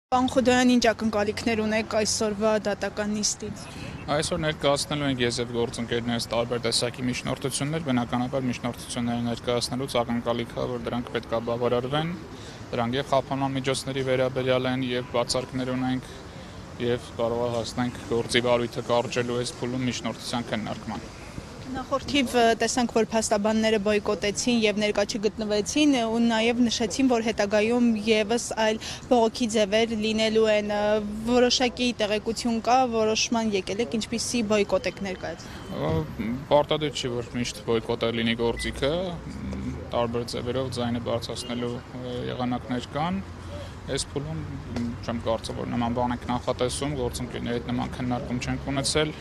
Պարոն Խուդոյան, ինչ ակնկալիքներ ունեք այսօրվա դատական նիստից։ Այսօր ներկայացնելու ենք ես եւ գործընկերներս տարբեր տեսակի միջնորդություններ, բնականաբար միջնորդությունները ներկայացնելուց ակնկալիքա, որ դրանք պետք է բավարարվեն, դրանք եւ խափանման միջոցների վերաբերյալ են եւ բացարկներ ունենք եւ կարող է հասնենք գործի բարույթը կարճելու այս փուլում միջնորդության քննարկման։ Նախորդիվ տեսանք, որ փաստաբանները բոյկոտեցին եւ ներկա չգտնվեցին ու նաեւ նշեցին, որ հետագայում եւս այլ բողոքի ձևեր լինելու են, որոշակի տեղեկություն կա, որոշման եկել եք, ինչպիսի բոյկոտ եք ներկայացնում։ Պարտադիր չի, որ միշտ բոյկոտը լինի գործիքը, տարբեր ձևերով ձայնը բարձրացնելու եղանակներ կան։ Այս փուլում չեմ կարծում, որ նման բան եք նախատեսում, գործընկերների հետ նման քննարկում չենք ունեցել,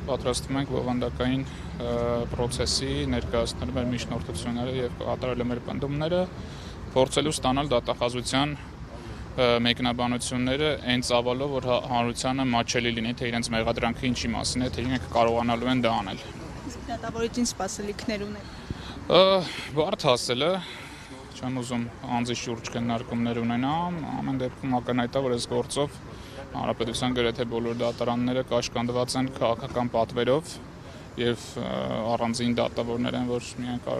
պատրաստվում ենք բովանդակային պրոցեսի ներկայացնել մեր միջնորդությունները եւ կատարել մեր պնդումները, փորձելու ստանալ դատախազության մեկնաբանությունները այն ծավալով, որ հանրությանը մատչելի լինի, թե իրենց մեղադրանքը ինչի մասին է, թե իրենք կարողանալու են դա անել։ Իսկ դատավորին սպասելիքներ ունեք։ Բարդ հասել է, չեմ ուզում անձի շուրջ քննարկումներ ունենամ, ամեն դեպքում ակնհայտ է, որ այս գործով Հանրապետության գրեթե բոլոր դատարանները կաշկանդված են քաղաքական պատվերով եւ առանձին դատավորներ են, որ միայն